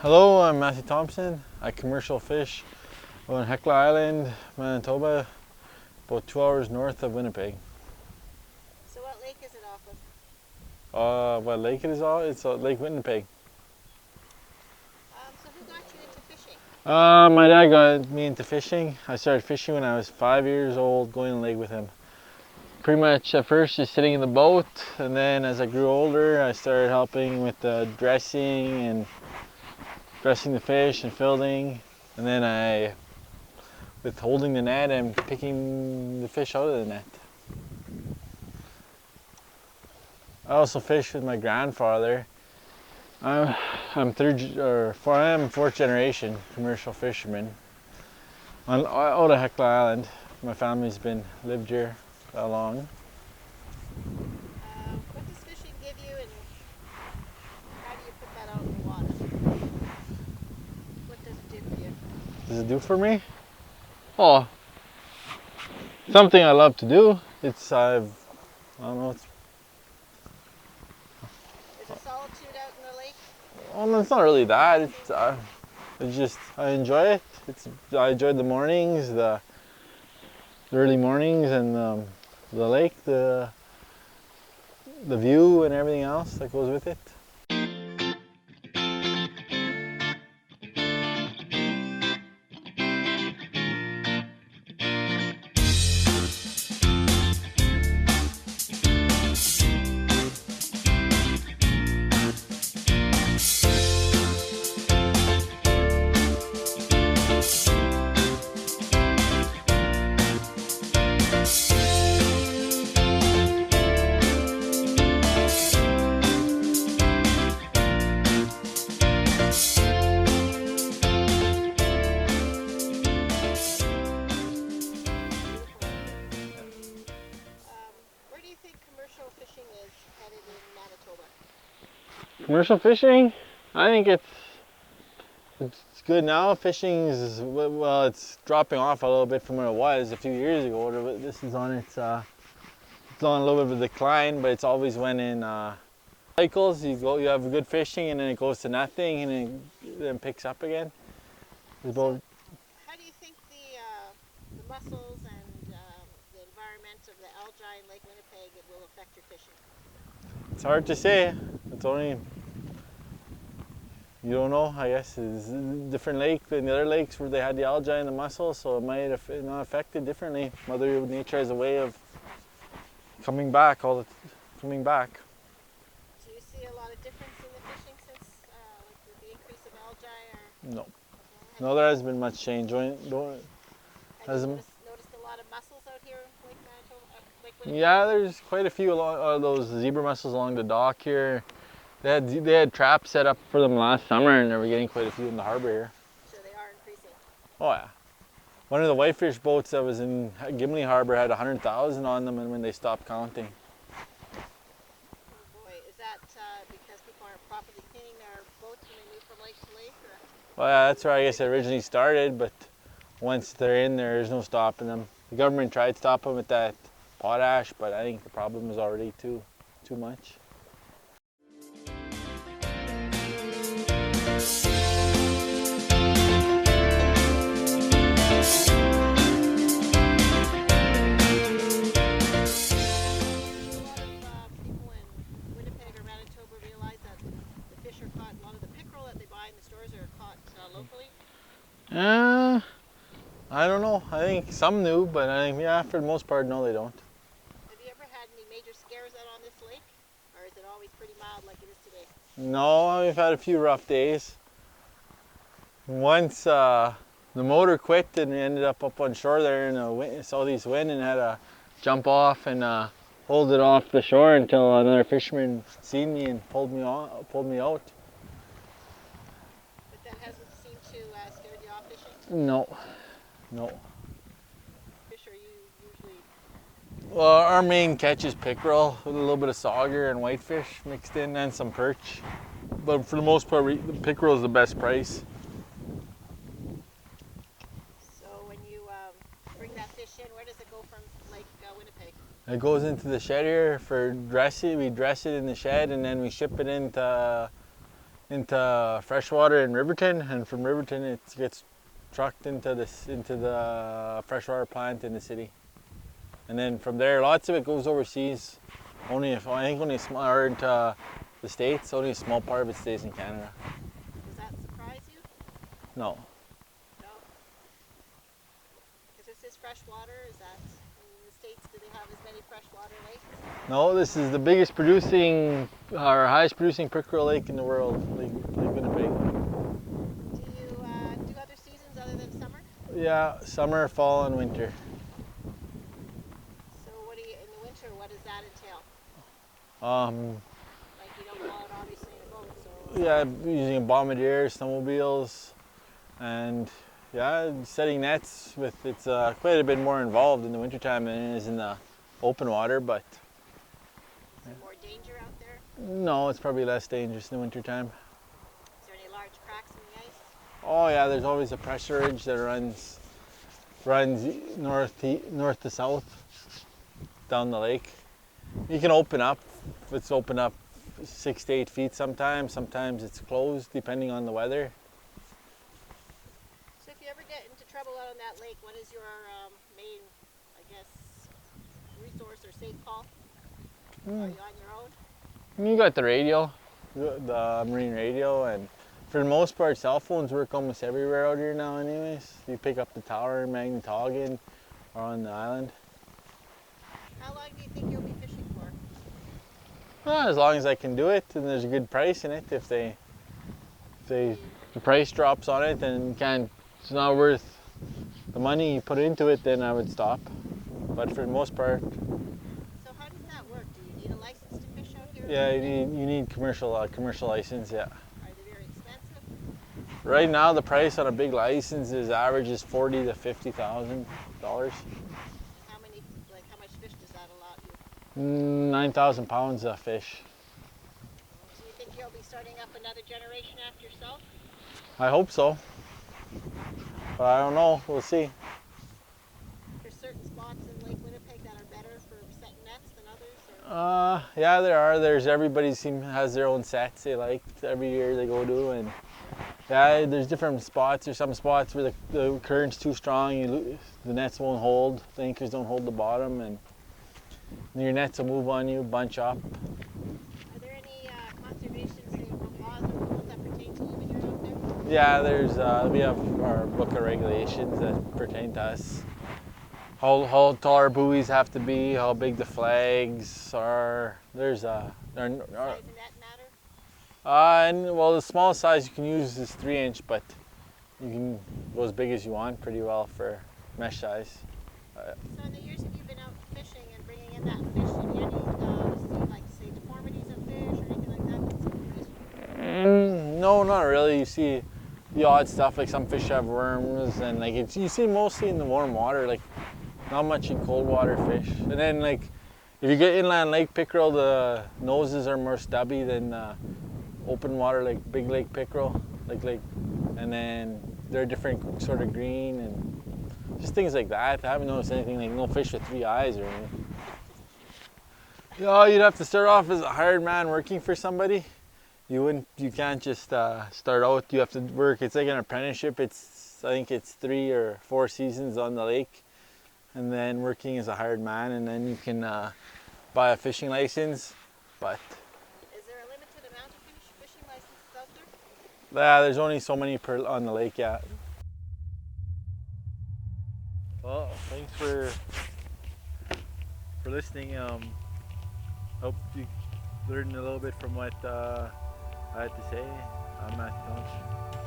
Hello, I'm Matthew Thompson. I commercial fish on Hecla Island, Manitoba, about 2 hours north of Winnipeg. So what lake is it off of? What lake it is off? It's Lake Winnipeg. So who got you into fishing? My dad got me into fishing. I started fishing when I was 5 years old, going to the lake with him. Pretty much at first just sitting in the boat, and then as I grew older I started helping with the dressing the fish and filling, and then with holding the net and picking the fish out of the net. I also fished with my grandfather. I'm fourth generation commercial fisherman out of Hecla Island. My family's lived here that long. What does fishing give you, and how do you put that out in the water? What does it do for you? Does it do for me? Oh, something I love to do. I don't know. Is there solitude out in the lake? Well, it's not really that. I enjoy it. I enjoy the mornings, the early mornings, and the lake, the view, and everything else that goes with it. Fishing is headed in Manitoba? Commercial fishing, I think it's good now. Fishing is, well, it's dropping off a little bit from where it was a few years ago. This is on it's on a little bit of a decline, but it's always went in cycles. You have good fishing, and then it goes to nothing, and then picks up again. So how do you think the mussels and the environment of the algae in Lake Winnipeg will affect your fishing? It's hard to say. You don't know, I guess. It's a different lake than the other lakes where they had the algae and the mussels, so it might affect it differently. Mother Nature has a way of coming back. Do you see a lot of difference in the fishing since with the increase of algae? No. No, there hasn't been much change. Have you noticed a lot of mussels out here in Lake Manitoba? Lake Winnipeg? Yeah, there's quite a few those zebra mussels along the dock here. They had traps set up for them last summer, and they were getting quite a few in the harbor here. So they are increasing? Oh yeah. One of the whitefish boats that was in Gimli Harbor had 100,000 on them, and when they stopped counting. Oh boy, is that because people aren't properly cleaning their boats when they move from lake to lake? Or? Well, yeah, that's where I guess it originally started, but once they're in there's no stopping them. The government tried to stop them with that potash, but I think the problem is already too much. I don't know. I think some do, but I think, yeah, for the most part, no, they don't. Have you ever had any major scares out on this lake? Or is it always pretty mild like it is today? No, we've had a few rough days. Once the motor quit and we ended up on shore there in a southeast wind and had to jump off and hold it off the shore until another fisherman seen me and pulled me out. But that hasn't seemed to scare you off fishing? No, no. Fish are you usually? Well, our main catch is pickerel with a little bit of sauger and whitefish mixed in and some perch. But for the most part, the pickerel is the best price. So when you bring that fish in, where does it go from Lake Winnipeg? It goes into the shed here for dressing. We dress it in the shed and then we ship it into freshwater in Riverton, and from Riverton it gets trucked into the freshwater plant in the city. And then from there, lots of it goes overseas. I think only a small, or into the States. Only a small part of it stays in Canada. Does that surprise you? No. No. Because this is freshwater. Is that in the States? Do they have as many freshwater lakes? No, this is the biggest producing, or highest producing pickerel lake in the world, Lake Winnipeg. Do you do other seasons other than summer? Yeah, summer, fall, and winter. So what do you in the winter? What does that entail? Like you don't haul it obviously in a boat, so. Yeah, using bombardiers, snowmobiles, and yeah, setting nets. It's quite a bit more involved in the wintertime than it is in the open water, but Is there more danger out there? no, it's probably less dangerous in the wintertime. Is there any large cracks in the ice? Oh yeah, there's always a pressure ridge that runs north to south down the lake. You can open up. It's open up 6 to 8 feet sometimes. Sometimes it's closed depending on the weather. So if you ever get into trouble out on that lake, what is your main, I guess, resource or safe call? Are you on your own? You got the radio, the marine radio, and for the most part, cell phones work almost everywhere out here now anyways. You pick up the tower in Magnatogan or on the island. How long do you think you'll be fishing for? Well, as long as I can do it and there's a good price in it. If the price drops on it and it's not worth the money you put into it, then I would stop. But for the most part, So how does that work? Do you need a license to fish out here? yeah, you need commercial license. Yeah. Are they very expensive? Right now, the price on a big license is averages $40,000 to $50,000. How much fish does that allot you? 9,000 pounds of fish. Do you think you'll be starting up another generation after yourself? I hope so. But I don't know. We'll see. There's certain spots in Lake Winnipeg that are better for setting nets than others? Or? Yeah, there are. Everybody has their own sets they like every year they go to, and yeah, there's different spots. There's some spots where the current's too strong, the nets won't hold, the anchors don't hold the bottom, and your nets will move on you, bunch up. Are there any conservation laws or rules that pertain to you when you're out there? Yeah, we have our book of regulations that pertain to us. How tall our buoys have to be, how big the flags are. Does the size of net matter? And well, the small size you can use is 3-inch, but you can go as big as you want pretty well for mesh size. So in the years that you've been out fishing and bringing in that fish, have you see, like, say, deformities of fish or anything like that that's surprised you? No, not really. You see the odd stuff, like some fish have worms, and like you see mostly in the warm water, like not much in cold water fish. And then like if you get inland lake pickerel, the noses are more stubby than open water, like big lake pickerel, and then they're different sort of green and just things like that. I haven't noticed anything like no fish with 3 eyes or anything. You'd have to start off as a hired man working for somebody. You can't just start out. You have to work. It's like an apprenticeship. I think it's 3 or 4 seasons on the lake, and then working as a hired man, and then you can buy a fishing license. But is there a limited amount of fishing licenses out there? yeah, there's only so many on the lake. Yeah. Well, thanks for listening. Hope you learned a little bit from what I had to say. I'm Matthew Jones.